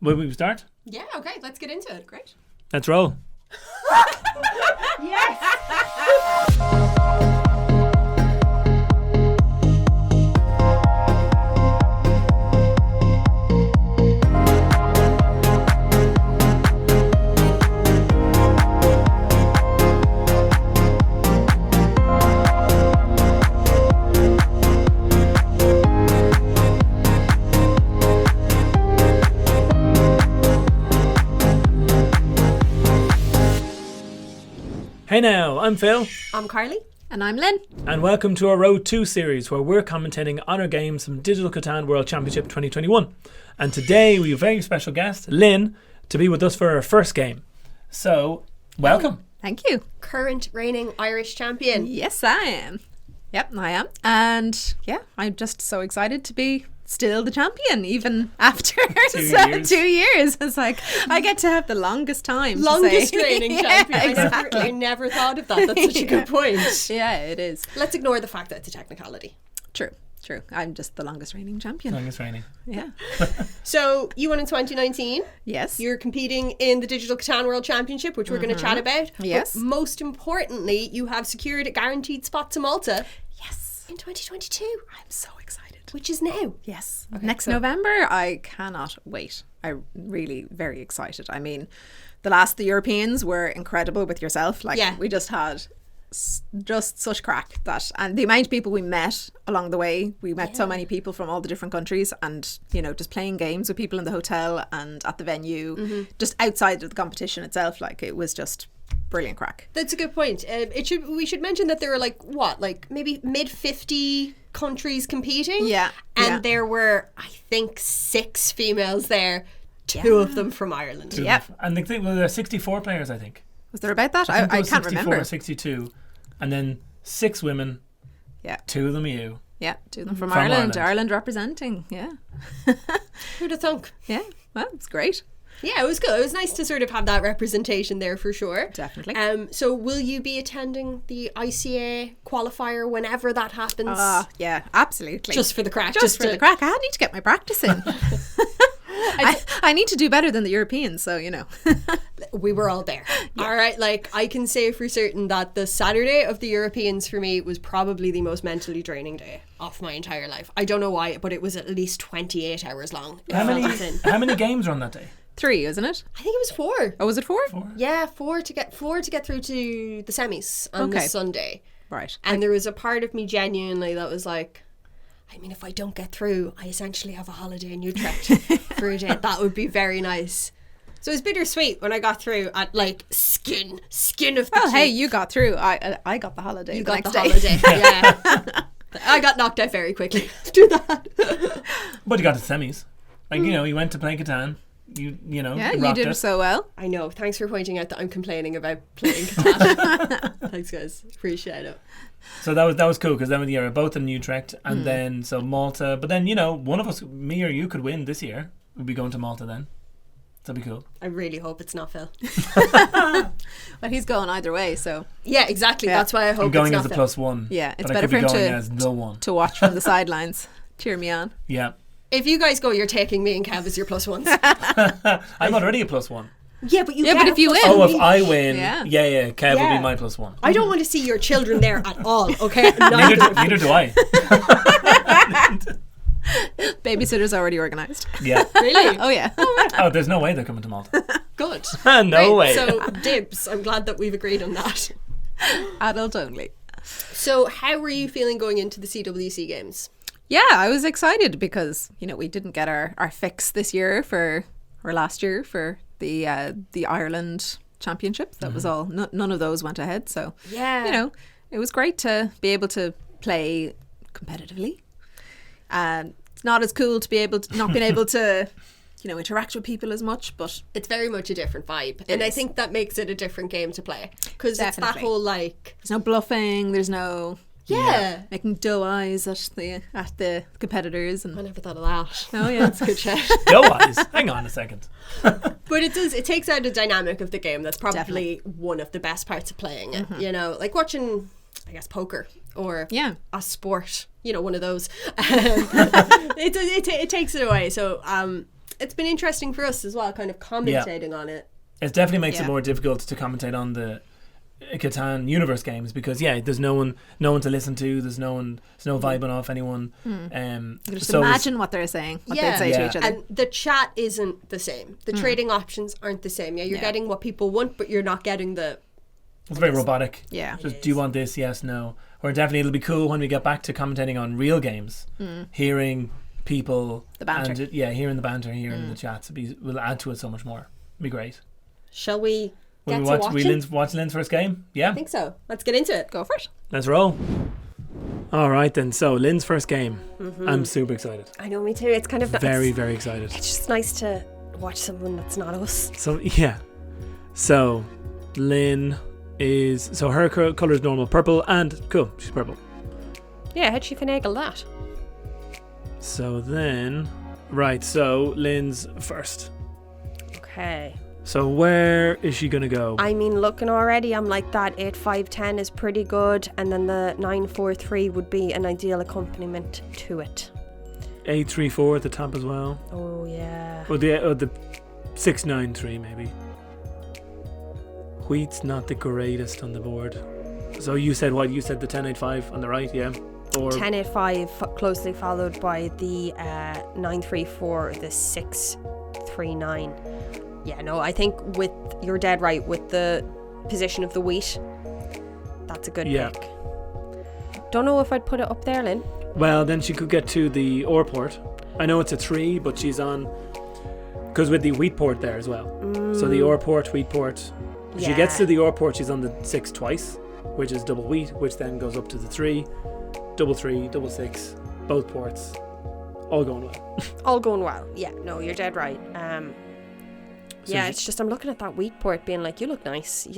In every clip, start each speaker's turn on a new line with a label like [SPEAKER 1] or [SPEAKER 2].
[SPEAKER 1] Will we start?
[SPEAKER 2] Yeah, okay, let's get into it. Great.
[SPEAKER 1] Let's roll.
[SPEAKER 2] Yes!
[SPEAKER 1] Hey now, I'm Phil.
[SPEAKER 2] I'm Carly.
[SPEAKER 3] And I'm Lynn.
[SPEAKER 1] And welcome to our Road 2 series where we're commentating on our games from Digital Catan World Championship 2021. And today we have a very special guest, Lynn, to be with us for our first game. So, welcome.
[SPEAKER 3] Thank you.
[SPEAKER 2] Current reigning Irish champion.
[SPEAKER 3] Yes, I am. Yep, I am. And yeah, I'm just so excited to be still the champion, even after 2 years. It's like, I get to have the longest time.
[SPEAKER 2] Longest reigning champion.
[SPEAKER 3] Exactly.
[SPEAKER 2] I never thought of that. That's such a good point.
[SPEAKER 3] Yeah, it is.
[SPEAKER 2] Let's ignore the fact that it's a technicality.
[SPEAKER 3] True. I'm just the longest reigning champion.
[SPEAKER 1] Longest reigning.
[SPEAKER 3] Yeah.
[SPEAKER 2] So, you won in 2019.
[SPEAKER 3] Yes.
[SPEAKER 2] You're competing in the Digital Catan World Championship, which we're going to chat about.
[SPEAKER 3] Yes.
[SPEAKER 2] But most importantly, you have secured a guaranteed spot to Malta.
[SPEAKER 3] Yes.
[SPEAKER 2] In 2022.
[SPEAKER 3] I'm so excited.
[SPEAKER 2] Which is now.
[SPEAKER 3] Yes. Okay, Next November, I cannot wait. I'm really very excited. I mean, the Europeans were incredible with yourself. Like, we just had just such crack that, and the amount of people we met along the way, we met so many people from all the different countries, and you know, just playing games with people in the hotel and at the venue, just outside of the competition itself, like it was just brilliant crack.
[SPEAKER 2] That's a good point. We should mention that there were maybe mid 50 countries competing.
[SPEAKER 3] Yeah.
[SPEAKER 2] And there were, I think, 6 females there, 2 of them from Ireland.
[SPEAKER 3] Yep.
[SPEAKER 1] And there were 64 players, I think.
[SPEAKER 3] Was there about that? I can't
[SPEAKER 1] 64
[SPEAKER 3] remember.
[SPEAKER 1] 62. And then 6 women.
[SPEAKER 3] Yeah.
[SPEAKER 1] 2 of them you.
[SPEAKER 3] Yeah, 2 of them from Ireland. Ireland representing. Yeah.
[SPEAKER 2] Who'd have thunk?
[SPEAKER 3] Yeah. Well, it's great.
[SPEAKER 2] Yeah, it was good. It was nice to sort of have that representation there for sure.
[SPEAKER 3] Definitely.
[SPEAKER 2] So will you be attending the ICA qualifier whenever that happens?
[SPEAKER 3] Yeah, absolutely.
[SPEAKER 2] Just for the crack.
[SPEAKER 3] Just for the crack. I need to get my practice in. I need to do better than the Europeans, so you know.
[SPEAKER 2] We were all there. Yeah. All right, like I can say for certain that the Saturday of the Europeans for me was probably the most mentally draining day of my entire life. I don't know why, but it was at least 28 hours long.
[SPEAKER 1] How many games were on that day?
[SPEAKER 3] 3, isn't it?
[SPEAKER 2] I think it was 4.
[SPEAKER 3] Oh, was it 4?
[SPEAKER 1] 4?
[SPEAKER 2] Yeah, 4 to get through to the semis on the Sunday.
[SPEAKER 3] Right.
[SPEAKER 2] And there was a part of me genuinely that was like, I mean, if I don't get through, I essentially have a holiday in Utrecht for a day. That would be very nice. So it was bittersweet when I got through at like skin of the
[SPEAKER 3] Well,
[SPEAKER 2] teeth.
[SPEAKER 3] hey, you got through. I got the holiday.
[SPEAKER 2] You
[SPEAKER 3] the
[SPEAKER 2] got
[SPEAKER 3] next
[SPEAKER 2] the
[SPEAKER 3] day.
[SPEAKER 2] holiday. Yeah. I got knocked out very quickly after that.
[SPEAKER 1] But you got to semis. Like, you know, you went to play Catan. You know.
[SPEAKER 3] Yeah, you did
[SPEAKER 1] it
[SPEAKER 3] so well.
[SPEAKER 2] I know. Thanks for pointing out that I'm complaining about playing Catan. Thanks, guys. Appreciate it.
[SPEAKER 1] So that was cool because then we were both in Utrecht and then so Malta. But then, you know, one of us, me or you, could win this year. We'd be going to Malta then. That'd be cool.
[SPEAKER 2] I really hope it's not Phil.
[SPEAKER 3] Well, he's going either way, so.
[SPEAKER 2] Yeah, exactly.
[SPEAKER 3] Yeah.
[SPEAKER 2] That's why I hope
[SPEAKER 1] I'm going
[SPEAKER 2] it's not
[SPEAKER 1] as
[SPEAKER 2] Phil.
[SPEAKER 1] a +1.
[SPEAKER 3] Yeah, it's
[SPEAKER 1] but
[SPEAKER 3] better for him
[SPEAKER 1] as the one.
[SPEAKER 3] to watch from the sidelines. Cheer me on.
[SPEAKER 1] Yeah.
[SPEAKER 2] If you guys go, you're taking me and Kev as your +1s.
[SPEAKER 1] I'm already a +1.
[SPEAKER 2] Yeah, but
[SPEAKER 3] but if you win.
[SPEAKER 1] Oh, if I win,
[SPEAKER 3] Yeah.
[SPEAKER 1] Kev will be my +1.
[SPEAKER 2] I don't want to see your children there at all, okay?
[SPEAKER 1] Neither do I.
[SPEAKER 3] Babysitter's already organised.
[SPEAKER 1] Yeah.
[SPEAKER 2] Really?
[SPEAKER 3] Oh, yeah.
[SPEAKER 1] Oh, there's no way they're coming to Malta.
[SPEAKER 2] Good.
[SPEAKER 1] No way.
[SPEAKER 2] So, dibs. I'm glad that we've agreed on that.
[SPEAKER 3] Adult only.
[SPEAKER 2] So, how were you feeling going into the CWC games?
[SPEAKER 3] Yeah, I was excited because, you know, we didn't get our fix this year or last year for the Ireland Championship. That was all. None of those went ahead. So,
[SPEAKER 2] Yeah.
[SPEAKER 3] you know, it was great to be able to play competitively. And it's not as cool to be able to not being able to, you know, interact with people as much, but
[SPEAKER 2] It's very much a different vibe. And I think that makes it a different game to play. Because it's that
[SPEAKER 3] Definitely.
[SPEAKER 2] whole like...
[SPEAKER 3] there's no bluffing, there's no
[SPEAKER 2] Yeah.
[SPEAKER 3] making doe eyes at the competitors
[SPEAKER 2] I
[SPEAKER 3] and
[SPEAKER 2] never thought of that.
[SPEAKER 3] oh yeah.
[SPEAKER 2] That's a good shout.
[SPEAKER 1] Go eyes. Hang on a second.
[SPEAKER 2] But it takes out the dynamic of the game. That's probably one of the best parts of playing it. You know, like watching, I guess, poker or a sport, you know, one of those. It takes it away. So it's been interesting for us as well, kind of commentating on it.
[SPEAKER 1] It definitely makes it more difficult to commentate on the Catan universe games because there's no one to listen to. There's no vibing off anyone.
[SPEAKER 3] You just imagine what they're saying, what they'd say to each other.
[SPEAKER 2] And the chat isn't the same. The trading options aren't the same. You're getting what people want, but you're not getting the.
[SPEAKER 1] It's very robotic.
[SPEAKER 3] Yeah.
[SPEAKER 1] Just do you want this? Yes, no. Or definitely it'll be cool when we get back to commentating on real games, hearing people,
[SPEAKER 3] the banter.
[SPEAKER 1] And hearing the banter, hearing the chats. Will add to it so much more. It'll be great.
[SPEAKER 2] Shall we?
[SPEAKER 1] Will we watch Lynn's first game? Yeah.
[SPEAKER 2] I think so. Let's get into it.
[SPEAKER 3] Go for it.
[SPEAKER 1] Let's roll. All right then. So Lynn's first game. I'm super excited.
[SPEAKER 2] I know, me too. It's kind of
[SPEAKER 1] very excited.
[SPEAKER 2] It's just nice to watch someone that's not us.
[SPEAKER 1] So So Lynn is her colour is normal purple and cool. She's purple.
[SPEAKER 2] Yeah, how'd she finagle that?
[SPEAKER 1] So then, right. So Lynn's first.
[SPEAKER 2] Okay.
[SPEAKER 1] So where is she going to go?
[SPEAKER 2] I mean, looking already, I'm like that 8-5-10 is pretty good, and then the 9-4-3 would be an ideal accompaniment to it.
[SPEAKER 1] 8-3-4 at the top as well.
[SPEAKER 2] Oh yeah.
[SPEAKER 1] Or the 6-9-3 maybe. Wheat's not the greatest on the board. So you said what? You said the 10-8-5 on the right, yeah? Or
[SPEAKER 2] 10-8-5 closely followed by the 9-3-4, the 6-3-9. Yeah, no, I think you're dead right with the position of the wheat. That's a good pick. Don't know if I'd put it up there, Lynn.
[SPEAKER 1] Well, then she could get to the ore port. I know it's a 3, but she's on because with the wheat port there as well. So the ore port, wheat port. If she gets to the ore port, she's on the 6 twice, which is double wheat, which then goes up to the 3, double 3, double 6, both ports, all going well.
[SPEAKER 2] All going well. Yeah, no, you're dead right. It's just I'm looking at that wheat port being like, you look nice,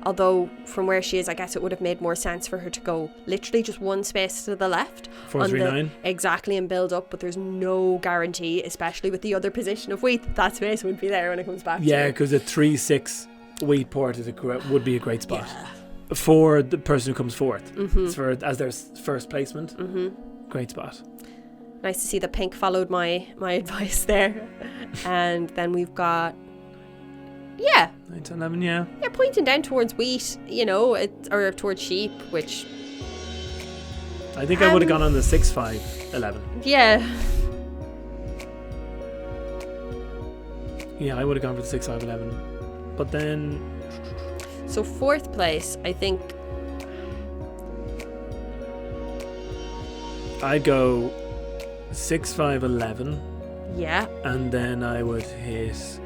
[SPEAKER 2] although from where she is, I guess it would have made more sense for her to go literally just one space to the left
[SPEAKER 1] 4-3-9
[SPEAKER 2] exactly and build up, but there's no guarantee, especially with the other position of wheat, that space would be there when it comes back.
[SPEAKER 1] Because a 3-6 wheat port would be a great spot for the person who comes fourth. As their first placement. Great spot.
[SPEAKER 2] Nice to see the pink followed my advice there. And then we've got
[SPEAKER 1] 9-11, yeah,
[SPEAKER 2] pointing down towards wheat, or towards sheep, which
[SPEAKER 1] I think I would have gone on the 6-5-11.
[SPEAKER 2] Yeah,
[SPEAKER 1] I would have gone for the 6-5-11, but then
[SPEAKER 2] so fourth place, I think
[SPEAKER 1] I'd go 6-5-11.
[SPEAKER 2] Yeah,
[SPEAKER 1] and then I would hit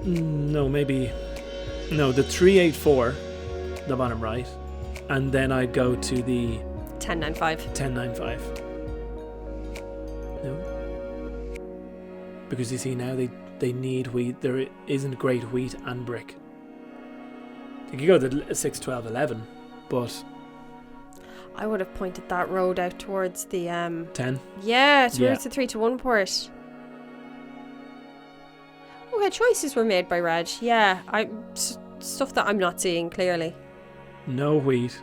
[SPEAKER 1] the 3-8-4, the bottom right, and then I'd go to the
[SPEAKER 2] 10-9-5.
[SPEAKER 1] 10-9-5. No, because you see now they need wheat. There isn't great wheat and brick. You could go to the 6-12-11, but
[SPEAKER 2] I would have pointed that road out towards the
[SPEAKER 1] 10.
[SPEAKER 2] Yeah, towards the 3-1 port. Okay, choices were made by Reg. Yeah, stuff that I'm not seeing clearly.
[SPEAKER 1] No wheat,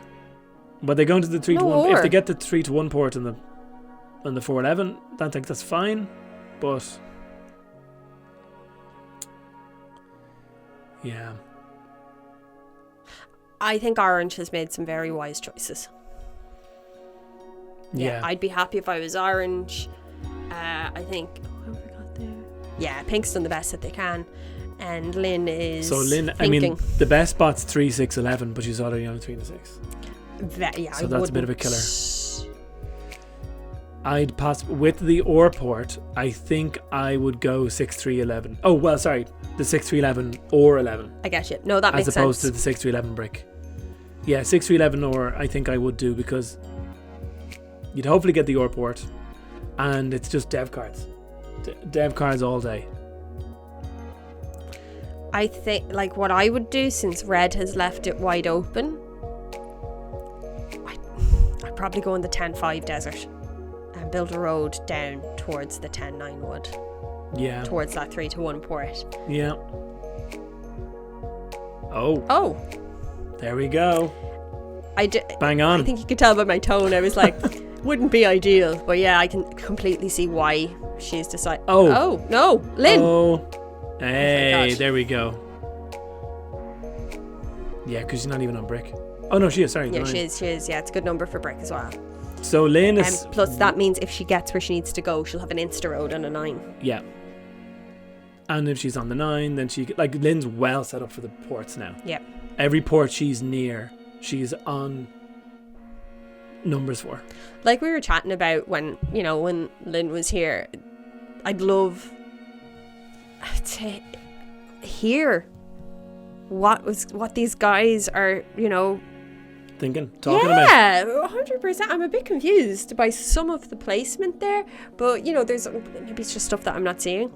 [SPEAKER 1] but they go into the 3-1. If they get the 3-1 port and the 4-11, I think that's fine. But yeah,
[SPEAKER 2] I think Orange has made some very wise choices. Yeah, I'd be happy if I was Orange. I think. What have we got there? Yeah, Pink's done the best that they can, and Lynn is. So
[SPEAKER 1] Lynn,
[SPEAKER 2] thinking.
[SPEAKER 1] I mean, the best spot's 3-6-11, but she's already on 3-6. So that's a bit of a killer. I'd pass with the ore port. I think I would go 6-3-11. Oh well, sorry, the 6-3-11 or 11.
[SPEAKER 2] I get you. No, that makes sense.
[SPEAKER 1] As opposed to the 6-3-11 brick. Yeah, 6-3-11 or I think I would do because you'd hopefully get the ore port, and it's just dev cards. Dev cards all day.
[SPEAKER 2] I think what I would do, since Red has left it wide open, I'd probably go in the 10-5 desert and build a road down towards the 10-9 wood.
[SPEAKER 1] Yeah.
[SPEAKER 2] Towards that 3-1 port.
[SPEAKER 1] Yeah. Oh. There we go.
[SPEAKER 2] Bang
[SPEAKER 1] on.
[SPEAKER 2] I think you could tell by my tone. I was like, wouldn't be ideal. But yeah, I can completely see why she's decided.
[SPEAKER 1] Oh.
[SPEAKER 2] Oh, no. Lynn.
[SPEAKER 1] Oh. Hey,
[SPEAKER 2] God.
[SPEAKER 1] there we go. Yeah, because she's not even on brick. Oh, no, she is. Sorry.
[SPEAKER 2] Yeah,
[SPEAKER 1] 9.
[SPEAKER 2] she is. Yeah, it's a good number for brick as well.
[SPEAKER 1] So Lynn is...
[SPEAKER 2] Plus, that means if she gets where she needs to go, she'll have an Insta road and a 9.
[SPEAKER 1] Yeah. And if she's on the 9, then she... Like, Lynn's well set up for the ports now.
[SPEAKER 2] Yeah.
[SPEAKER 1] Every port she's near, she's on numbers for.
[SPEAKER 2] Like we were chatting about when Lynn was here, I'd love to hear what these guys are,
[SPEAKER 1] talking about.
[SPEAKER 2] Yeah, 100%. I'm a bit confused by some of the placement there, but there's maybe it's just stuff that I'm not seeing.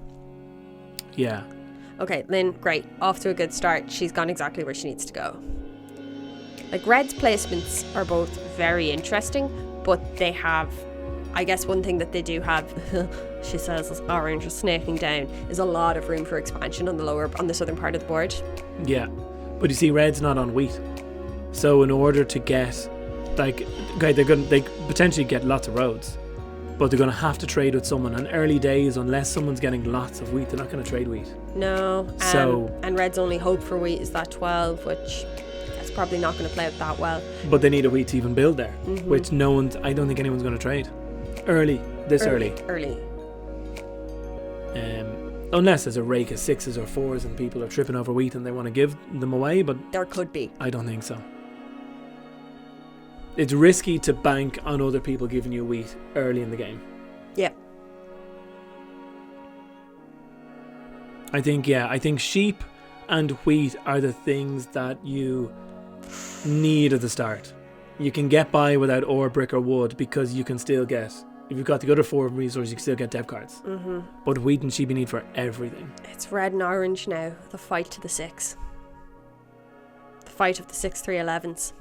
[SPEAKER 1] Yeah.
[SPEAKER 2] Okay, Lynn, great. Off to a good start. She's gone exactly where she needs to go. Like, Red's placements are both very interesting, but they have, I guess one thing that they do have, she says, Orange is snaking down, is a lot of room for expansion on the southern part of the board.
[SPEAKER 1] Yeah. But you see, Red's not on wheat. So in order to get, like, okay, they potentially get lots of roads, but they're going to have to trade with someone. And early days, unless someone's getting lots of wheat, they're not going to trade wheat.
[SPEAKER 2] No. And Red's only hope for wheat is that 12, which is probably not going to play out that well.
[SPEAKER 1] But they need a wheat to even build there, which I don't think anyone's going to trade. Early. Unless there's a rake of 6s or 4s and people are tripping over wheat and they want to give them away, but...
[SPEAKER 2] There could be.
[SPEAKER 1] I don't think so. It's risky to bank on other people giving you wheat early in the game.
[SPEAKER 2] Yeah.
[SPEAKER 1] I think sheep and wheat are the things that you need at the start. You can get by without ore, brick or wood because you can still get... If you've got the other 4 resources, you can still get dev cards. Mm-hmm. But wheat and sheep you need for everything.
[SPEAKER 2] It's red and orange now. The fight to the 6. The fight of the 6-3-11s.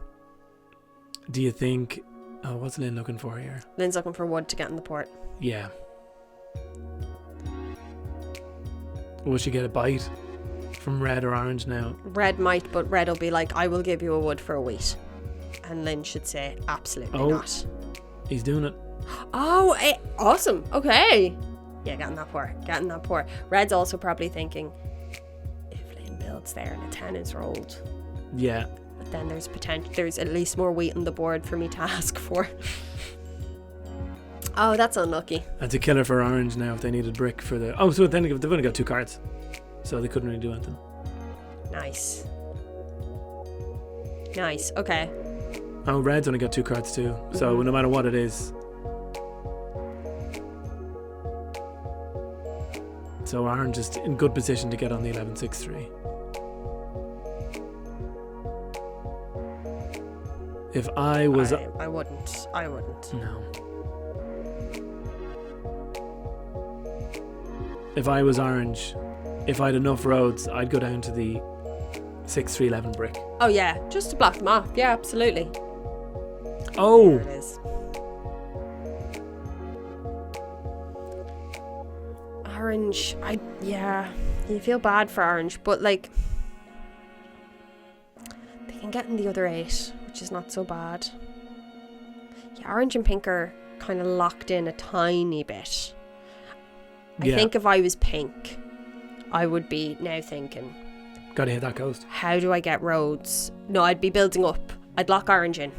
[SPEAKER 1] Do you think... Oh, what's Lynn looking for here?
[SPEAKER 2] Lynn's looking for wood to get in the port.
[SPEAKER 1] Yeah. Will she get a bite from red or orange now?
[SPEAKER 2] Red might, but red will be like, I will give you a wood for a wheat. And Lynn should say, absolutely not.
[SPEAKER 1] He's doing it.
[SPEAKER 2] Oh, awesome. Okay. Yeah, get in that port. Red's also probably thinking, if Lynn builds there and a 10 is rolled.
[SPEAKER 1] Yeah.
[SPEAKER 2] But then there's at least more wheat on the board for me to ask for. Oh, that's unlucky.
[SPEAKER 1] That's a killer for orange now if they needed brick for the... Oh, so then they've only got 2 cards. So they couldn't really do anything.
[SPEAKER 2] Nice. Okay.
[SPEAKER 1] Oh, red's only got 2 cards too. So no matter what it is... So orange is in good position to get on the 11-6-3. If I was...
[SPEAKER 2] I wouldn't.
[SPEAKER 1] No. If I was orange, if I had enough roads, I'd go down to the 6-3-11 brick.
[SPEAKER 2] Oh yeah, just to block them off. Yeah, absolutely.
[SPEAKER 1] Oh!
[SPEAKER 2] There it is. Orange, you feel bad for orange, but like they can get in the other 8, which is not so bad. Yeah, orange and pink are kind of locked in a tiny bit. I think if I was pink, I would be now thinking,
[SPEAKER 1] gotta hit that coast.
[SPEAKER 2] How do I get roads? No, I'd be building up. I'd lock orange in.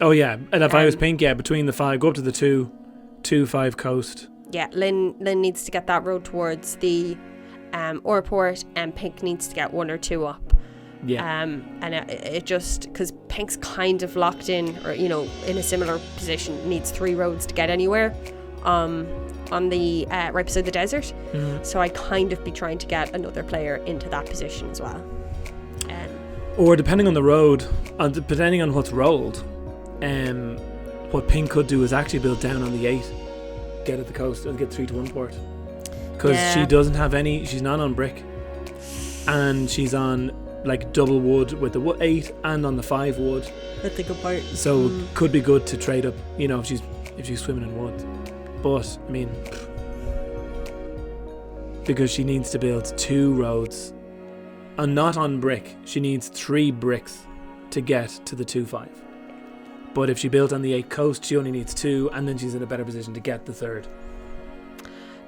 [SPEAKER 2] Oh
[SPEAKER 1] yeah, and if I was pink, between the 5, go up to the 2-5 coast.
[SPEAKER 2] Yeah, Lynn needs to get that road towards the ore port, and pink needs to get 1 or 2 up.
[SPEAKER 1] Yeah.
[SPEAKER 2] And it just, because pink's kind of locked in, or in a similar position, needs 3 roads to get anywhere. On the right beside the desert. Mm-hmm. So I'd kind of be trying to get another player into that position as well.
[SPEAKER 1] Or depending on the road, depending on what's rolled, what pink could do is actually build down on the 8, get at the coast and get 3-1 port. Because she doesn't have any, she's not on brick. And she's on like double wood with the 8 and on the 5 wood.
[SPEAKER 2] That's a good part.
[SPEAKER 1] So could be good to trade up, if she's swimming in wood. But, I mean, because she needs to build 2 roads and not on brick. She needs 3 bricks to get to the 2-5. But if she built on the 8 coast, she only needs 2, and then she's in a better position to get the 3rd.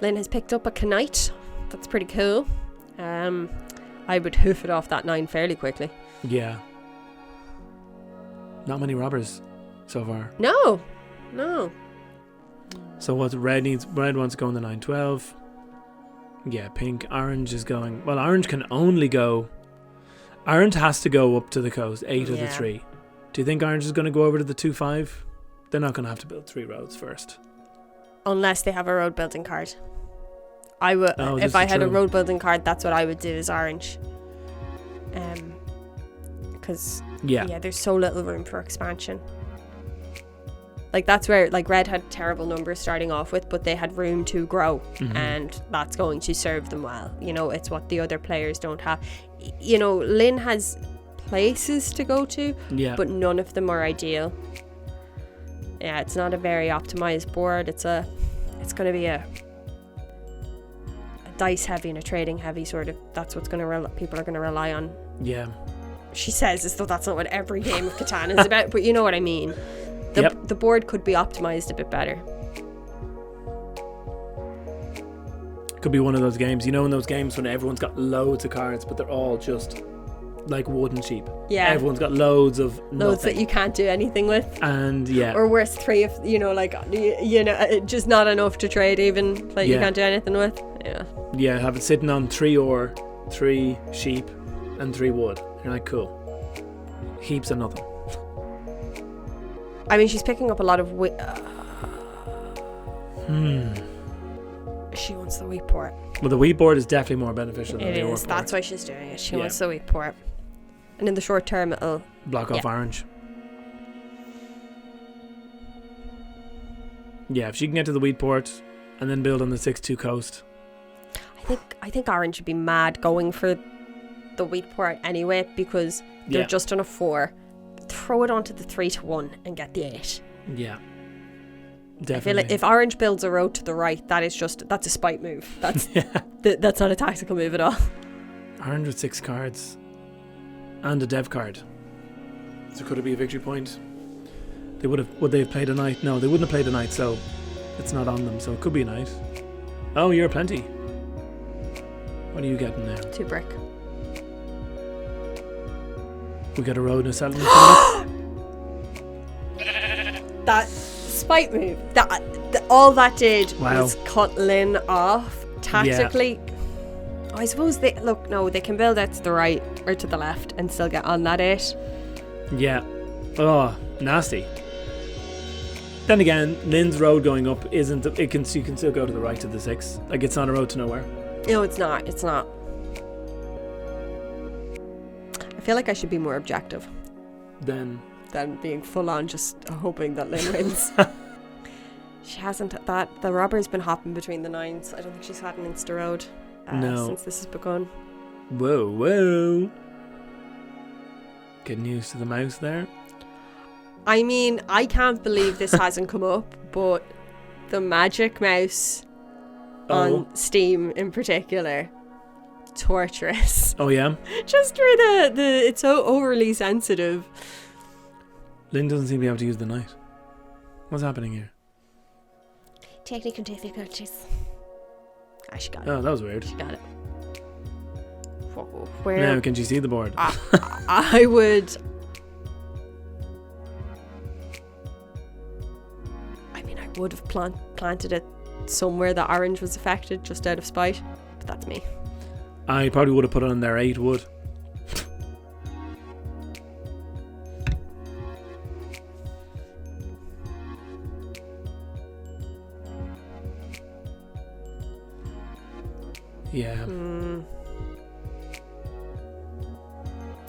[SPEAKER 2] Lynn has picked up a Knight. That's pretty cool. I would hoof it off that 9 fairly quickly.
[SPEAKER 1] Yeah. Not many robbers so far.
[SPEAKER 2] No.
[SPEAKER 1] So what red needs? Red wants to go in the 9-12. Yeah, pink. Orange is going. Well, orange can only go. Orange has to go up to the coast, 8 of the 3. Do you think orange is going to go over to the 2-5? They're not going to have to build 3 roads first.
[SPEAKER 2] Unless they have a road building card. I would, if I had a road building card, that's what I would do is orange. Because there's so little room for expansion. Like that's where like red had terrible numbers starting off with, but they had room to grow, and that's going to serve them well. You know, it's what the other players don't have. You know, Lynn has places to go to, but none of them are ideal. Yeah, it's not a very optimized board. It's going to be a dice heavy and a trading heavy sort of. That's what's going to people are going to rely on.
[SPEAKER 1] Yeah.
[SPEAKER 2] She says as though that's not what every game of Catan is about, but you know what I mean. The board could be optimized a bit better.
[SPEAKER 1] Could be one of those games, you know, in those games when everyone's got loads of cards, but they're all just like wooden sheep. Yeah. Everyone's got loads of nothing.
[SPEAKER 2] Loads that you can't do anything with.
[SPEAKER 1] And
[SPEAKER 2] or worse, 3 of, you know, like, you know, just not enough to trade even. Like you can't do anything with. Yeah.
[SPEAKER 1] Yeah, have it sitting on 3 ore, 3 sheep, and 3 wood. You're like, cool. Heaps of nothing.
[SPEAKER 2] I mean, she's picking up a lot of She wants the wheat port.
[SPEAKER 1] Well, the wheat board is definitely more beneficial than the ore port.
[SPEAKER 2] That's why she's doing it. She wants the wheat port. And in the short term, it'll
[SPEAKER 1] block off orange. Yeah, if she can get to the wheat port and then build on the 6-2 coast.
[SPEAKER 2] I think orange would be mad going for the wheat port anyway, because they're just on a 4. Throw it onto the 3-1 and get the 8.
[SPEAKER 1] Yeah, definitely.
[SPEAKER 2] I feel like if orange builds a road to the right, that's a spite move. That's that's not a tactical move at all.
[SPEAKER 1] Orange with 6 cards and a dev card. So could it be a victory point? Would they have played a knight? No, they wouldn't have played a knight, so it's not on them. So it could be a knight. Oh, you're plenty. What are you getting now?
[SPEAKER 2] 2 brick.
[SPEAKER 1] We got a road and a settlement.
[SPEAKER 2] That spite move. All that did was cut Lynn off tactically. Yeah. I suppose they can build out to the right or to the left and still get on that 8.
[SPEAKER 1] Yeah. Oh, nasty. Then again, Lynn's road going up isn't. You can still go to the right of the 6. Like it's not a road to nowhere.
[SPEAKER 2] No, it's not. It's not. I feel like I should be more objective
[SPEAKER 1] than
[SPEAKER 2] being full on just hoping that Lynn wins. She hasn't. The robber's been hopping between the 9s. I don't think she's had an Insta road since this has begun.
[SPEAKER 1] Whoa. Getting used to the mouse there.
[SPEAKER 2] I mean, I can't believe this hasn't come up, but the magic mouse on Steam in particular, torturous.
[SPEAKER 1] Oh yeah?
[SPEAKER 2] Just for it's so overly sensitive.
[SPEAKER 1] Lynn doesn't seem to be able to use the knight. What's happening here?
[SPEAKER 2] Technical difficulties. She got it.
[SPEAKER 1] Oh, that was weird.
[SPEAKER 2] She got it.
[SPEAKER 1] Where? Now, can she see the board?
[SPEAKER 2] I would. I mean, I would have planted it somewhere that orange was affected, just out of spite. But that's me.
[SPEAKER 1] I probably would have put it on their 8 wood. Yeah.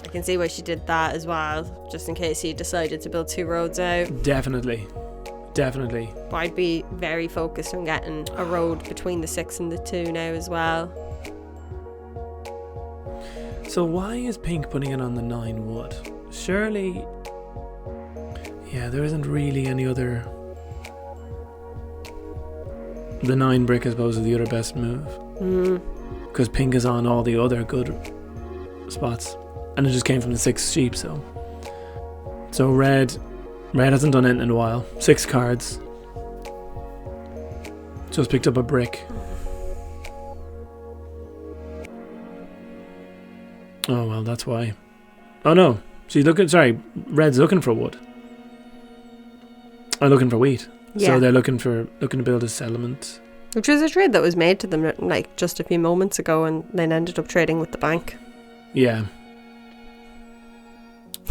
[SPEAKER 2] I can see why she did that as well, just in case he decided to build 2 roads out.
[SPEAKER 1] Definitely. But
[SPEAKER 2] I'd be very focused on getting a road between the 6 and the 2 now as well.
[SPEAKER 1] So why is pink putting it on the 9 wood? Surely, there isn't really any other. The 9 brick, I suppose, is the other best move. Because pink is on all the other good spots, and it just came from the 6 sheep. So red Red hasn't done anything in a while. 6 cards. Just picked up a brick. Oh well, that's why. Oh no, she's looking. Sorry, Red's looking for wood. I'm looking for wheat.
[SPEAKER 2] Yeah.
[SPEAKER 1] So they're looking to build a settlement.
[SPEAKER 2] Which was a trade that was made to them like just a few moments ago, and then ended up trading with the bank.
[SPEAKER 1] Yeah.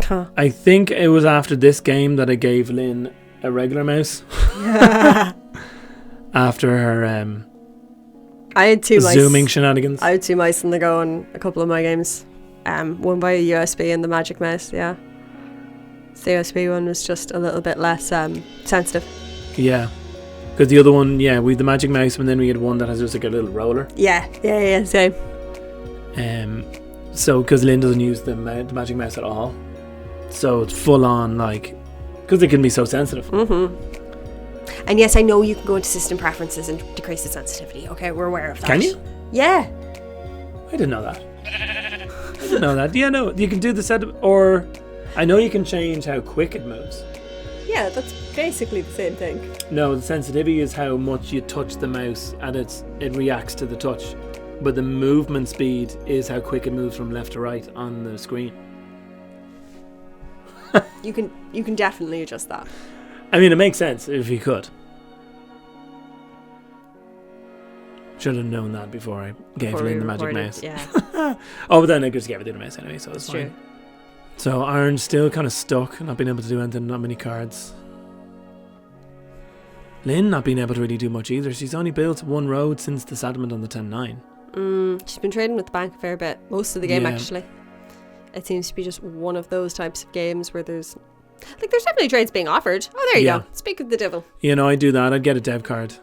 [SPEAKER 2] Huh.
[SPEAKER 1] I think it was after this game that I gave Lynn a regular mouse. After her
[SPEAKER 2] I had 2 mice.
[SPEAKER 1] zooming shenanigans.
[SPEAKER 2] I had 2 mice in the go in a couple of my games. One by a USB and the Magic Mouse, yeah. The USB one was just a little bit less sensitive.
[SPEAKER 1] Yeah. Because the other one, yeah, we had the Magic Mouse, and then we had one that has just like a little roller.
[SPEAKER 2] Yeah, same.
[SPEAKER 1] So, because Lynn doesn't use the Magic Mouse at all. So it's full on, like, because it can be so sensitive.
[SPEAKER 2] Mm-hmm. And yes, I know you can go into system preferences and decrease the sensitivity. Okay, we're aware of that.
[SPEAKER 1] Can you?
[SPEAKER 2] Yeah.
[SPEAKER 1] I didn't know that. I didn't know that. Yeah, no, you can do the set, or I know you can change how quick it moves.
[SPEAKER 2] Yeah, that's basically the same thing.
[SPEAKER 1] No, the sensitivity is how much you touch the mouse and it reacts to the touch. But the movement speed is how quick it moves from left to right on the screen.
[SPEAKER 2] You can definitely adjust that.
[SPEAKER 1] I mean, it makes sense if you could. Should have known that before I gave Lynn the Magic Mouse.
[SPEAKER 2] Yeah.
[SPEAKER 1] Oh, but then I just gave it the mouse anyway, so it's fine.
[SPEAKER 2] True.
[SPEAKER 1] So Orange still kind of stuck, not being able to do anything, not many cards. Lynn not being able to really do much either. She's only built 1 road since the settlement on the 10-9.
[SPEAKER 2] She's been trading with the bank a fair bit. Most of the game,
[SPEAKER 1] Yeah.
[SPEAKER 2] actually. It seems to be just one of those types of games where there's definitely trades being offered. Oh, there you
[SPEAKER 1] Yeah.
[SPEAKER 2] go. Speak of the devil.
[SPEAKER 1] You know, I'd do that. I'd get a dev card.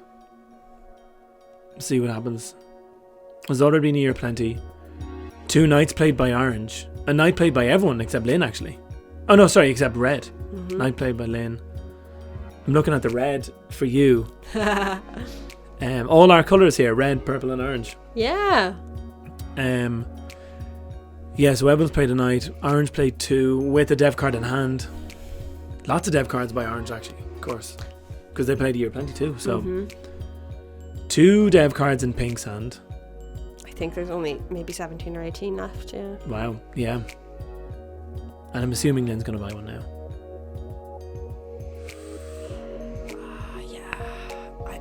[SPEAKER 1] See what happens. There's already been a year plenty. 2 nights played by Orange. A night played by everyone except Lynn, actually. Oh no, sorry, except Red.
[SPEAKER 2] Mm-hmm.
[SPEAKER 1] Night played by Lynn. I'm looking at the red for you. All our colours here, red, purple and orange.
[SPEAKER 2] Yeah.
[SPEAKER 1] Yeah, so Evans played a night. Orange played 2 with a dev card in hand. Lots of dev cards by Orange, actually, of course. Because they played a year plenty too, so. 2 dev cards in Pink's hand.
[SPEAKER 2] I think there's only maybe 17 or 18 left, yeah.
[SPEAKER 1] Wow, yeah. And I'm assuming Lynn's going to buy one now.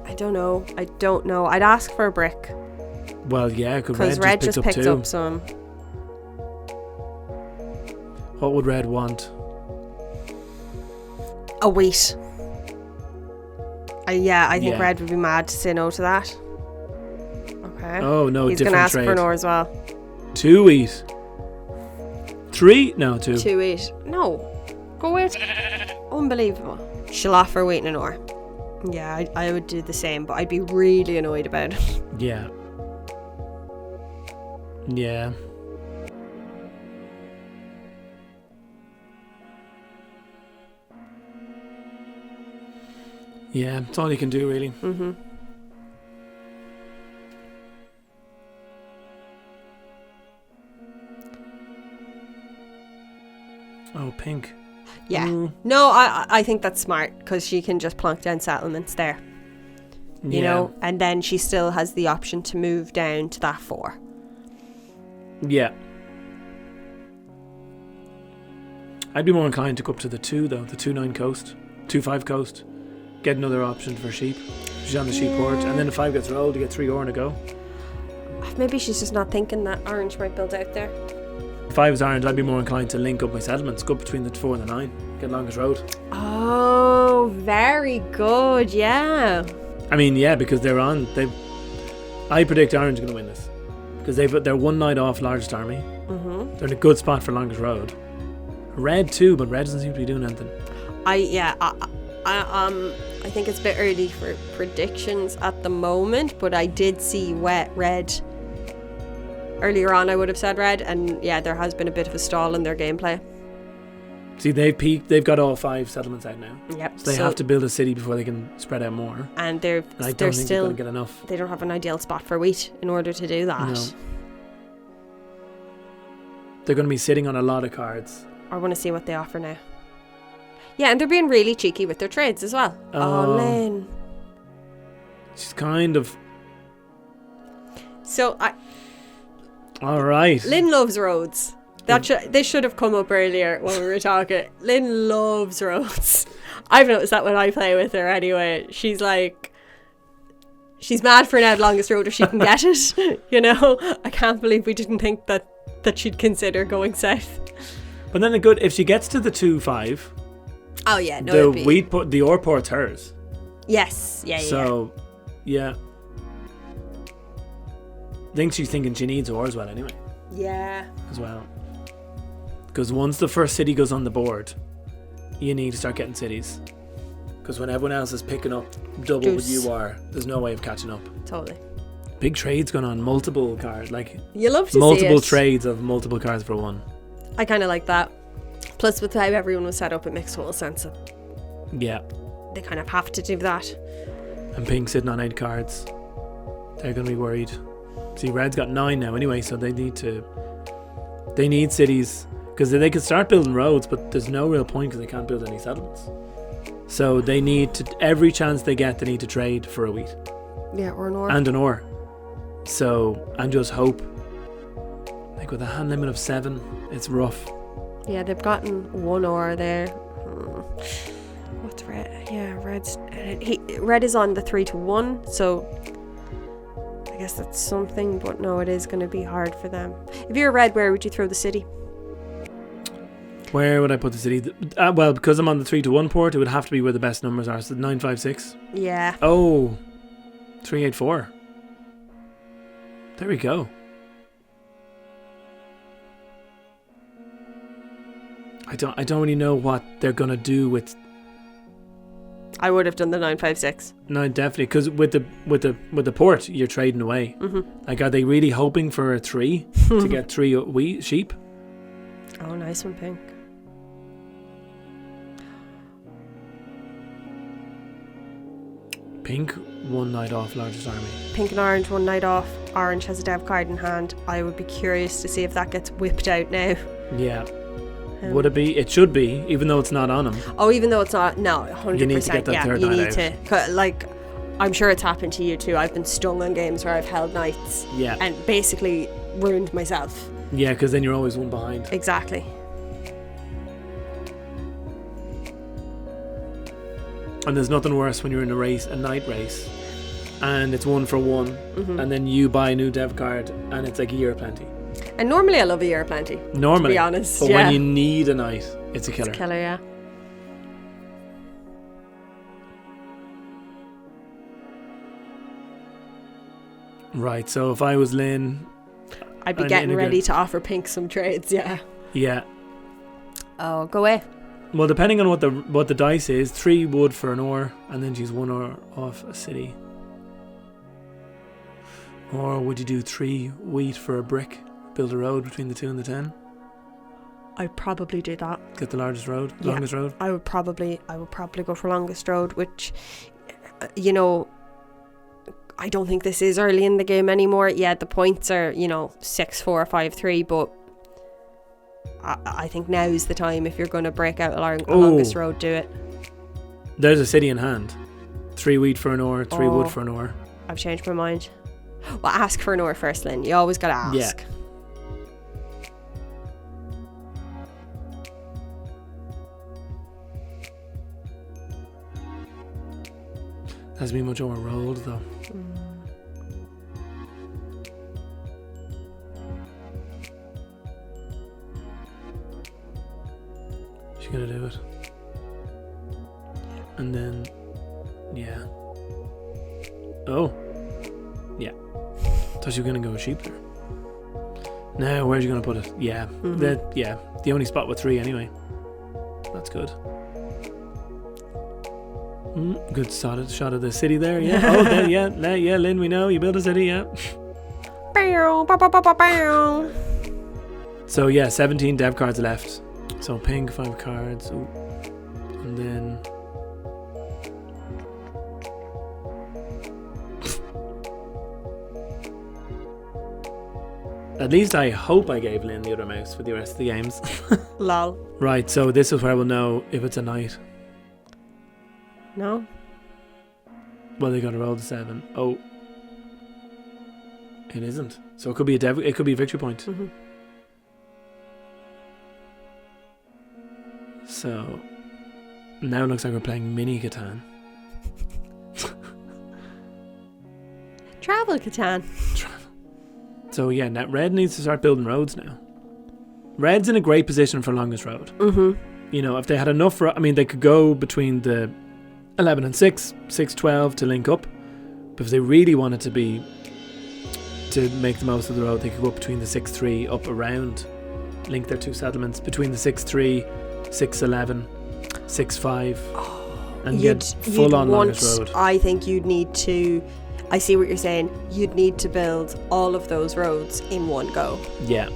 [SPEAKER 2] I don't know. I'd ask for a brick.
[SPEAKER 1] Well, yeah, because
[SPEAKER 2] Red
[SPEAKER 1] just
[SPEAKER 2] just
[SPEAKER 1] picked
[SPEAKER 2] picked
[SPEAKER 1] up
[SPEAKER 2] up
[SPEAKER 1] 2.
[SPEAKER 2] some.
[SPEAKER 1] What would Red want?
[SPEAKER 2] A wheat. I think
[SPEAKER 1] Yeah.
[SPEAKER 2] Red would be mad to say no to that. Okay.
[SPEAKER 1] Oh, no,
[SPEAKER 2] He's going
[SPEAKER 1] different
[SPEAKER 2] to ask
[SPEAKER 1] trade.
[SPEAKER 2] for an ore as well.
[SPEAKER 1] 2 wheat. 3? No, 2.
[SPEAKER 2] 2 wheat. No. Go wheat. Unbelievable. She'll offer wheat and an ore. Yeah, I would do the same, but I'd be really annoyed about it.
[SPEAKER 1] Yeah. Yeah. Yeah, it's all you can do, really.
[SPEAKER 2] Mm-hmm.
[SPEAKER 1] Oh, Pink.
[SPEAKER 2] Yeah.
[SPEAKER 1] Mm.
[SPEAKER 2] No, I think that's smart because she can just plonk down settlements there. You know, and then she still has the option to move down to that 4.
[SPEAKER 1] Yeah. I'd be more inclined to go up to the 2, though. The 2-9 coast. 2-5 coast. Get another option for sheep. She's on the sheep horde. And then if 5 gets rolled, you get 3 ore in a go.
[SPEAKER 2] Maybe she's just not thinking that Orange might build out there.
[SPEAKER 1] If I was Orange, I'd be more inclined to link up my settlements. Go between the 4 and the 9. Get longest road.
[SPEAKER 2] Oh, very good. Yeah.
[SPEAKER 1] I mean, yeah, because they're on. I predict Orange are going to win this because they're 1 night off largest army.
[SPEAKER 2] Mm-hmm.
[SPEAKER 1] They're in a good spot for longest road. Red too, but Red doesn't seem to be doing anything.
[SPEAKER 2] I think it's a bit early for predictions at the moment, but I did see Red earlier on. I would have said Red, and yeah, there has been a bit of a stall in their gameplay.
[SPEAKER 1] See, they've peaked. They've got all 5 settlements out now.
[SPEAKER 2] Yep.
[SPEAKER 1] So they have to build a city before they can spread out more.
[SPEAKER 2] And they're
[SPEAKER 1] I don't think they're
[SPEAKER 2] still
[SPEAKER 1] going to get enough.
[SPEAKER 2] They don't have an ideal spot for wheat in order to do that.
[SPEAKER 1] No. They're going to be sitting on a lot of cards.
[SPEAKER 2] I want to see what they offer now. Yeah, and they're being really cheeky with their trades as well. Oh, Lynn.
[SPEAKER 1] She's kind of...
[SPEAKER 2] So,
[SPEAKER 1] All right.
[SPEAKER 2] Lynn loves roads. This should have come up earlier when we were talking. Lynn loves roads. I've noticed that when I play with her anyway. She's like... She's mad for now the longest road if she can get it. You know? I can't believe we didn't think that she'd consider going south.
[SPEAKER 1] But then if she gets to the 2-5...
[SPEAKER 2] Oh, yeah. No,
[SPEAKER 1] the ore port's hers.
[SPEAKER 2] Yes. Yeah,
[SPEAKER 1] So, yeah. I think she's thinking she needs ore as well anyway.
[SPEAKER 2] Yeah.
[SPEAKER 1] As well. Because once the first city goes on the board, you need to start getting cities. Because when everyone else is picking up double what you are, there's no way of catching up.
[SPEAKER 2] Totally.
[SPEAKER 1] Big trades going on, multiple cards. Like,
[SPEAKER 2] you love to see
[SPEAKER 1] multiple
[SPEAKER 2] it.
[SPEAKER 1] trades of multiple cards for one.
[SPEAKER 2] I kind of like that. Plus, with how everyone was set up, it makes total sense that they kind of have to do that.
[SPEAKER 1] And Pink sitting on 8 cards. They're going to be worried. See, Red's got 9 now anyway, so they need cities. Because they could start building roads, but there's no real point because they can't build any settlements. So they need to, every chance they get, they need to trade for a wheat.
[SPEAKER 2] Yeah, or an ore.
[SPEAKER 1] And an ore. So, and just hope. Like with a hand limit of 7, it's rough.
[SPEAKER 2] Yeah, they've gotten 1 ore there. What's red? Yeah, red is on the 3-1, so I guess that's something, but no, it is going to be hard for them. If you're red, where would you throw the city?
[SPEAKER 1] Where would I put the city? Well, because I'm on the 3-1 port, it would have to be where the best numbers are. So 956.
[SPEAKER 2] Yeah.
[SPEAKER 1] Oh, 384. There we go. I don't really know what they're gonna do with.
[SPEAKER 2] I would have done the 956.
[SPEAKER 1] No, definitely, because with the port, you're trading away.
[SPEAKER 2] Mm-hmm.
[SPEAKER 1] Like, are they really hoping for a 3 to get 3 sheep?
[SPEAKER 2] Oh, nice one, Pink.
[SPEAKER 1] Pink, 1 night off, largest army.
[SPEAKER 2] Pink and orange, 1 night off. Orange has a dev card in hand. I would be curious to see if that gets whipped out now.
[SPEAKER 1] Yeah. Would it be? It should be, even though it's not on them.
[SPEAKER 2] Oh, even though it's not? No, 100%.
[SPEAKER 1] You need to get that third
[SPEAKER 2] you
[SPEAKER 1] night
[SPEAKER 2] need
[SPEAKER 1] out.
[SPEAKER 2] to. Like, I'm sure it's happened to you too. I've been stung on games where I've held knights.
[SPEAKER 1] Yeah.
[SPEAKER 2] And basically ruined myself.
[SPEAKER 1] Yeah, because then you're always one behind.
[SPEAKER 2] Exactly.
[SPEAKER 1] And there's nothing worse when you're in a night race, and it's 1 for 1, and then you buy a new dev card, and it's like a year of plenty.
[SPEAKER 2] And normally I love a year of plenty.
[SPEAKER 1] Normally,
[SPEAKER 2] to be honest,
[SPEAKER 1] but when you need a night, it's a killer.
[SPEAKER 2] It's a killer, yeah.
[SPEAKER 1] Right. So if I was Lynn,
[SPEAKER 2] I'd be getting ready to offer Pink some trades. Yeah.
[SPEAKER 1] Yeah.
[SPEAKER 2] Oh, go away.
[SPEAKER 1] Well, depending on what the dice is, 3 wood for an ore, and then she's 1 ore off a city. Or would you do 3 wheat for a brick? Build a road between the 2 and the 10?
[SPEAKER 2] I'd probably do that.
[SPEAKER 1] Get the largest road, longest road.
[SPEAKER 2] I would probably go for longest road, which, you know, I don't think this is early in the game anymore. Yeah, the points are, 6-4, 5-3, but I think now is the time. If you're going to break out a longest road, do it.
[SPEAKER 1] There's a city in hand. 3 wheat for an ore, 3 wood for an ore.
[SPEAKER 2] I've changed my mind. Well, ask for an ore first, Lynn. You always gotta ask.
[SPEAKER 1] Yeah. Hasn't been much overrolled though. She's gonna do it. And then, yeah. Oh. Yeah. Thought you were gonna go with sheep there. Now, where's you gonna put it? Yeah. The only spot with 3 anyway. That's good. Good shot of the city there, yeah. Oh, there, yeah, Lynn, we know you built a city, yeah. So yeah, 17 dev cards left. So Pink, 5 cards. Ooh. And then At least I hope I gave Lynn the other mouse for the rest of the games.
[SPEAKER 2] Lol.
[SPEAKER 1] Right, so this is where we'll know if it's a knight.
[SPEAKER 2] No?
[SPEAKER 1] Well, they got to roll the 7. Oh. It isn't. So it could be it could be a victory point.
[SPEAKER 2] Mm-hmm.
[SPEAKER 1] So now it looks like we're playing mini Catan.
[SPEAKER 2] Travel Catan.
[SPEAKER 1] So yeah, now Red needs to start building roads now. Red's in a great position for longest road.
[SPEAKER 2] Mm-hmm.
[SPEAKER 1] You know, if they had enough, they could go between the 11 and 6, 12 to link up. But if they really wanted to make the most of the road, they could go between the 6-3 up around, link their 2 settlements between the 6-3, 6-11, 6-5, and get full on longest road.
[SPEAKER 2] I think you'd need to. I see what you're saying. You'd need to build all of those roads in one go.
[SPEAKER 1] Yeah.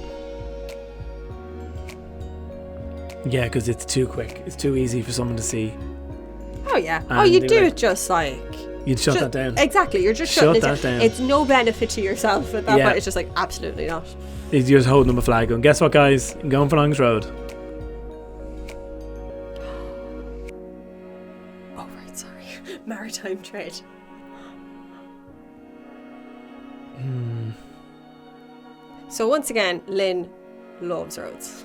[SPEAKER 1] Yeah, because it's too quick. It's too easy for someone to see.
[SPEAKER 2] Oh yeah.
[SPEAKER 1] And
[SPEAKER 2] You'd do it just like.
[SPEAKER 1] You'd shut that down.
[SPEAKER 2] Exactly. You're just shutting
[SPEAKER 1] that down.
[SPEAKER 2] It's no benefit to yourself at that point. It's just like absolutely not.
[SPEAKER 1] You're just holding up a flag going, guess what, guys? I'm going for longest road.
[SPEAKER 2] Oh right, sorry. Maritime trade. So once again, Lynn loves roads.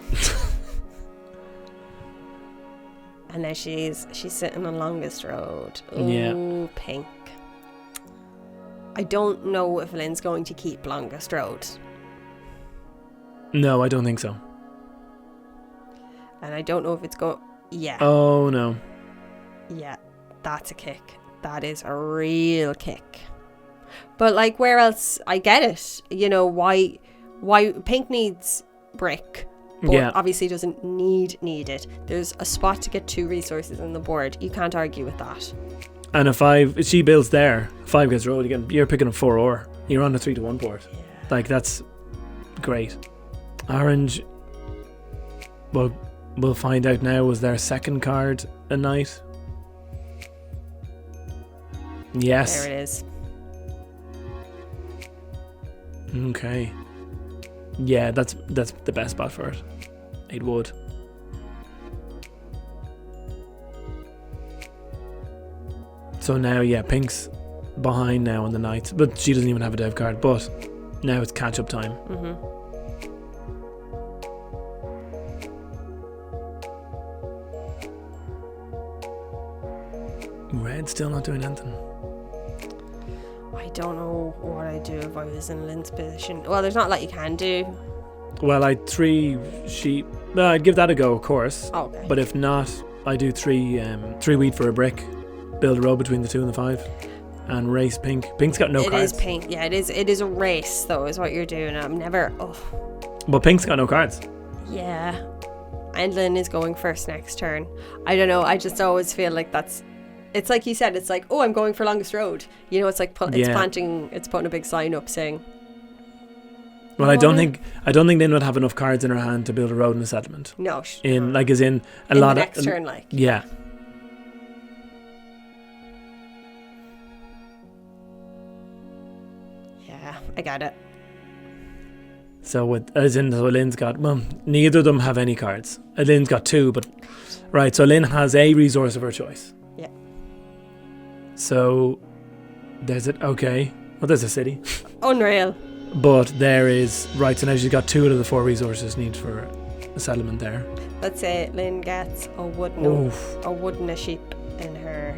[SPEAKER 2] And now she's sitting on longest road. Ooh,
[SPEAKER 1] Yeah.
[SPEAKER 2] Pink. I don't know if Lynn's going to keep longest road.
[SPEAKER 1] No, I don't think so.
[SPEAKER 2] And I don't know if it's going... Yeah.
[SPEAKER 1] Oh, no.
[SPEAKER 2] Yeah, that's a kick. That is a real kick. But like, where else? I get it. You know, why Pink needs brick, but obviously doesn't need it. There's a spot to get 2 resources on the board. You can't argue with that.
[SPEAKER 1] And if she builds there, 5 gets rolled again, you're picking up 4 ore. You're on a 3-1 board.
[SPEAKER 2] Yeah.
[SPEAKER 1] Like, that's great. Orange, well, we'll find out now, was their second card a knight? Yes.
[SPEAKER 2] There it is.
[SPEAKER 1] Okay. Yeah, that's the best spot for it. It would. So now, yeah, Pink's behind now on the knights, but she doesn't even have a dev card. But now it's catch up time.
[SPEAKER 2] Mm-hmm.
[SPEAKER 1] Red's still not doing anything.
[SPEAKER 2] I don't know what I'd do if I was in Lynn's position. Well, there's not a lot you can do.
[SPEAKER 1] Well, I'd 3 sheep. No, I'd give that a go, of course.
[SPEAKER 2] Okay.
[SPEAKER 1] But if not, I do 3 wheat for a brick, build a road between the 2 and the 5, and race Pink. Pink's got no cards.
[SPEAKER 2] It is Pink. Yeah, it is a race though, is what you're doing. I'm never.
[SPEAKER 1] But Pink's got no cards.
[SPEAKER 2] Yeah. And Lynn is going first next turn. I don't know. I just always feel like that's. It's like you said. It's like, oh, I'm going for longest road. You know, it's like it's planting. It's putting a big sign up saying.
[SPEAKER 1] Well, I don't think Lynn would have enough cards in her hand to build a road in a settlement.
[SPEAKER 2] No.
[SPEAKER 1] As in a
[SPEAKER 2] in
[SPEAKER 1] lot
[SPEAKER 2] the
[SPEAKER 1] of
[SPEAKER 2] next turn, like.
[SPEAKER 1] Yeah.
[SPEAKER 2] Yeah, I got it.
[SPEAKER 1] So Lynn's got, well, neither of them have any cards. Lynn's got 2, but right. So Lynn has a resource of her choice.
[SPEAKER 2] Yeah.
[SPEAKER 1] So there's it. Okay. Well, there's a city.
[SPEAKER 2] Unreal.
[SPEAKER 1] But there is right. So now she's got 2 out of the 4 resources needed for a settlement there.
[SPEAKER 2] Let's say Lynn gets a wood and a sheep in her.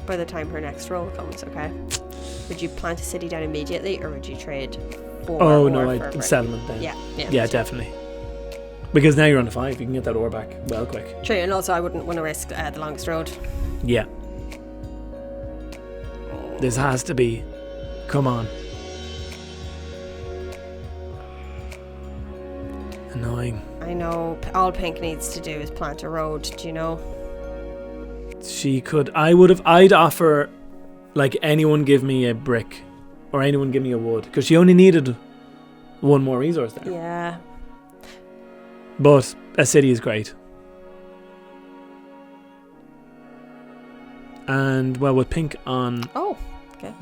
[SPEAKER 2] By the time her next roll comes, okay. Would you plant a city down immediately, or would you trade?
[SPEAKER 1] Settlement then.
[SPEAKER 2] Yeah,
[SPEAKER 1] definitely. Because now you're on the 5, you can get that ore back well quick.
[SPEAKER 2] True, and also I wouldn't want to risk the longest road.
[SPEAKER 1] Yeah. This has to be. Come on. Annoying.
[SPEAKER 2] I know. All Pink needs to do is plant a road. Do you know?
[SPEAKER 1] She could. I'd offer, like, anyone give me a brick, or anyone give me a wood, because she only needed 1 more resource there.
[SPEAKER 2] Yeah.
[SPEAKER 1] But a city is great. And, well, with Pink on...
[SPEAKER 2] Oh, okay.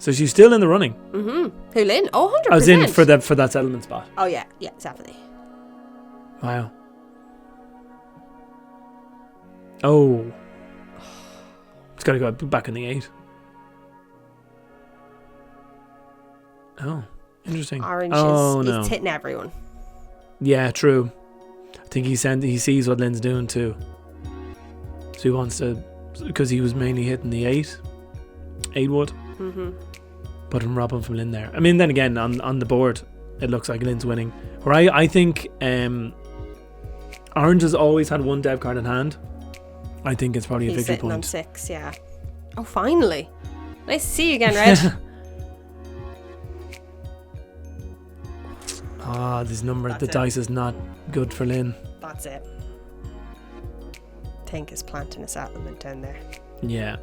[SPEAKER 1] So she's still in the running.
[SPEAKER 2] Mm-hmm. Who, Lynn? Oh, 100%.
[SPEAKER 1] I was in for that settlement spot.
[SPEAKER 2] Oh, yeah. Yeah, definitely.
[SPEAKER 1] Wow. Oh. It's got to go back in the 8. Oh, interesting.
[SPEAKER 2] Orange
[SPEAKER 1] no.
[SPEAKER 2] is hitting everyone.
[SPEAKER 1] Yeah, true. I think he sees what Lynn's doing too. So he wants to, because he was mainly hitting the 8 wood. Mm-hmm. But I'm robbing from Lynn there. I mean, then again, on the board, it looks like Lynn's winning. Where I think Orange has always had one dev card in hand. I think it's probably a victory point.
[SPEAKER 2] He's sitting on 6, yeah. Oh, finally. Nice to see you again, Red.
[SPEAKER 1] This number,
[SPEAKER 2] That's
[SPEAKER 1] the
[SPEAKER 2] it.
[SPEAKER 1] dice is not good for Lynn.
[SPEAKER 2] That's it. Think is planting a settlement down there.
[SPEAKER 1] Yeah.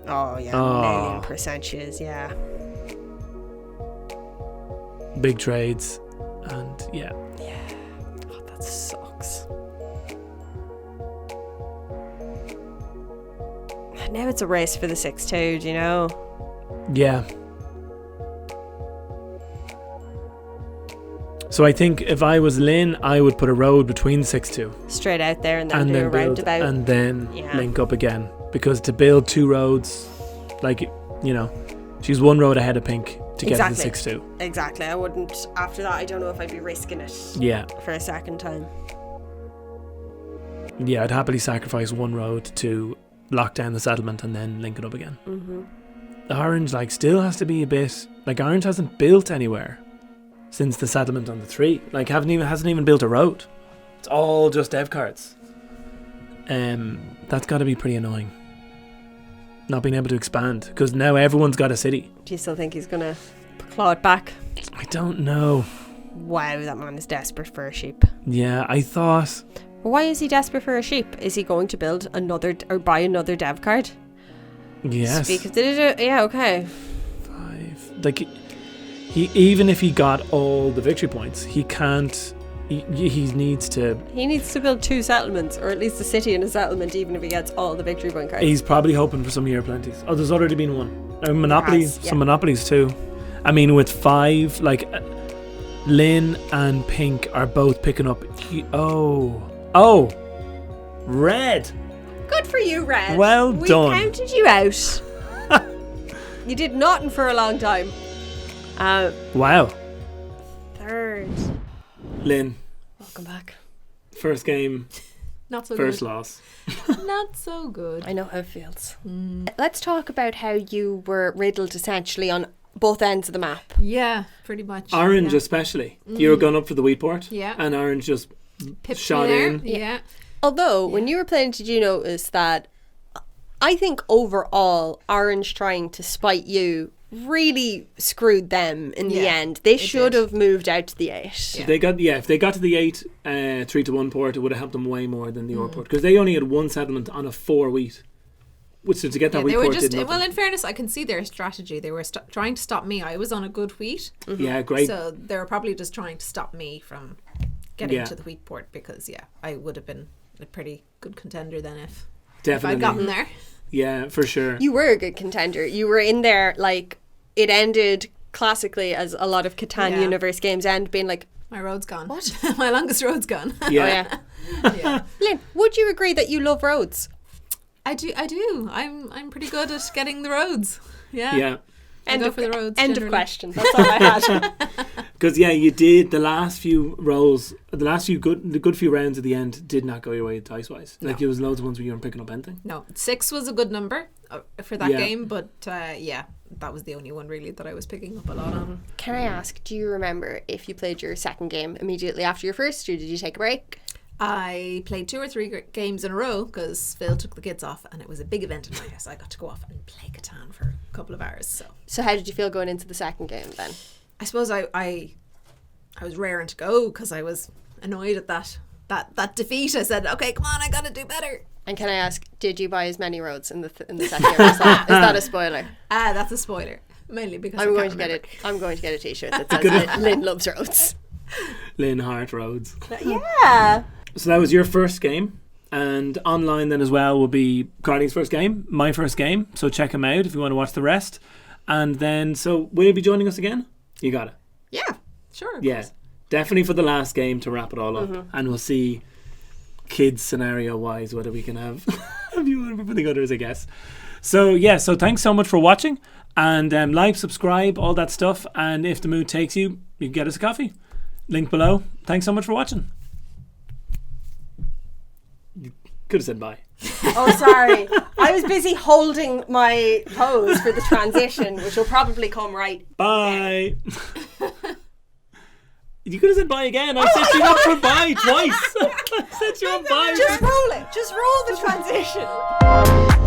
[SPEAKER 2] Oh, yeah.
[SPEAKER 1] Oh.
[SPEAKER 2] 1,000,000% she is, yeah.
[SPEAKER 1] Big trades. And yeah.
[SPEAKER 2] Yeah. Oh, that sucks. Now it's a race for the 6-2, do you know?
[SPEAKER 1] Yeah. So I think if I was Lynn, I would put a road between 6-2.
[SPEAKER 2] Straight out there and then do a roundabout.
[SPEAKER 1] And then link up again. Because to build 2 roads, like, you know, she's 1 road ahead of Pink to get to the 6-2.
[SPEAKER 2] Exactly. I wouldn't, after that, I don't know if I'd be risking it for a second time.
[SPEAKER 1] Yeah, I'd happily sacrifice 1 road to lock down the settlement and then link it up again.
[SPEAKER 2] Mm-hmm.
[SPEAKER 1] Orange, like, still has to be a bit, like, Orange hasn't built anywhere since the settlement on the 3. Like, hasn't even built a road. It's all just dev cards. That's got to be pretty annoying. Not being able to expand, because now everyone's got a city.
[SPEAKER 2] Do you still think he's going to claw it back?
[SPEAKER 1] I don't know.
[SPEAKER 2] Wow, that man is desperate for a sheep.
[SPEAKER 1] Yeah, I thought...
[SPEAKER 2] Why is he desperate for a sheep? Is he going to build another or buy another dev card?
[SPEAKER 1] Yes.
[SPEAKER 2] Yeah, okay.
[SPEAKER 1] 5. Like, he even if he got all the victory points, he can't... He needs to
[SPEAKER 2] build 2 settlements, or at least a city and a settlement, even if he gets all the victory point cards.
[SPEAKER 1] He's probably hoping for some year plenties. Oh, there's already been one. Monopolies, some monopolies too. I mean, with 5, like, Lynn and Pink are both picking up. Oh, Red.
[SPEAKER 2] Good for you, Red.
[SPEAKER 1] Well done.
[SPEAKER 2] We counted you out. You did nothing for a long time.
[SPEAKER 1] Wow.
[SPEAKER 2] 3rd.
[SPEAKER 1] Lynn.
[SPEAKER 2] Welcome back.
[SPEAKER 1] First game.
[SPEAKER 3] Not so
[SPEAKER 1] First
[SPEAKER 3] good.
[SPEAKER 1] loss.
[SPEAKER 3] Not so good.
[SPEAKER 2] I know how it feels. Let's talk about how you were riddled essentially on both ends of the map.
[SPEAKER 3] Yeah, pretty much.
[SPEAKER 1] Orange especially. You were going up for the wheat port.
[SPEAKER 3] Yeah.
[SPEAKER 1] And Orange just
[SPEAKER 3] Pipped
[SPEAKER 1] shot
[SPEAKER 3] me there.
[SPEAKER 1] in.
[SPEAKER 3] Yeah.
[SPEAKER 2] Although, when you were playing, did you notice that I think overall, Orange trying to spite you really screwed them in the end. They should have moved out to the 8.
[SPEAKER 1] Yeah. If they got to the 8 3-1 port, it would have helped them way more than the Ore port, because they only had 1 settlement on a 4 wheat. So to get that wheat port did nothing.
[SPEAKER 3] Well, in fairness, I can see their strategy. They were trying to stop me. I was on a good wheat.
[SPEAKER 2] Mm-hmm.
[SPEAKER 1] Yeah, great.
[SPEAKER 3] So they were probably just trying to stop me from getting to the wheat port, because I would have been a pretty good contender then if I'd gotten there.
[SPEAKER 1] Yeah, for sure.
[SPEAKER 2] You were a good contender. You were in there, like, it ended classically as a lot of Catan Universe games end, being like,
[SPEAKER 3] my road's gone.
[SPEAKER 2] What?
[SPEAKER 3] My longest road's gone.
[SPEAKER 1] Yeah.
[SPEAKER 2] Yeah. Lynn, would you agree that you love roads?
[SPEAKER 3] I do. I'm pretty good at getting the roads. Yeah.
[SPEAKER 1] Yeah.
[SPEAKER 2] End
[SPEAKER 3] of
[SPEAKER 2] question. That's all I had.
[SPEAKER 1] Because you did the last few rolls, the good few rounds at the end did not go your way dice wise. Like, there was loads of ones where you weren't picking up anything.
[SPEAKER 3] No, 6 was a good number for that game, but that was the only one really that I was picking up a lot on.
[SPEAKER 2] Can I ask, do you remember if you played your second game immediately after your first, or did you take a break?
[SPEAKER 3] I played 2 or 3 games in a row because Phil took the kids off and it was a big event in my house. I got to go off and play Catan for a couple of hours.
[SPEAKER 2] So how did you feel going into the second game then?
[SPEAKER 3] I suppose I was raring to go because I was annoyed at that defeat. I said, okay, come on, I got to do better.
[SPEAKER 2] And can I ask, did you buy as many roads in the second game? Is that a spoiler?
[SPEAKER 3] That's a spoiler. Mainly because
[SPEAKER 2] I'm going to get a t-shirt that says Lynn loves roads.
[SPEAKER 1] Lynn Hart Roads.
[SPEAKER 2] Yeah.
[SPEAKER 1] So that was your first game. And online then as well will be Carly's first game, my first game. So check him out if you want to watch the rest. And then, so will you be joining us again? You got it.
[SPEAKER 3] Yeah, sure.
[SPEAKER 1] Yeah, definitely for the last game to wrap it all up. And we'll see, kids scenario wise, whether we can have a few for the others, I guess. So yeah, so thanks so much for watching. And like, subscribe, all that stuff. And if the mood takes you, you can get us a coffee. Link below. Thanks so much for watching. Could have said bye.
[SPEAKER 2] Oh, sorry. I was busy holding my pose for the transition, which will probably come right.
[SPEAKER 1] Bye. You could have said bye again. I set you up for bye twice. I set you up bye.
[SPEAKER 2] Just roll it. Just roll the transition.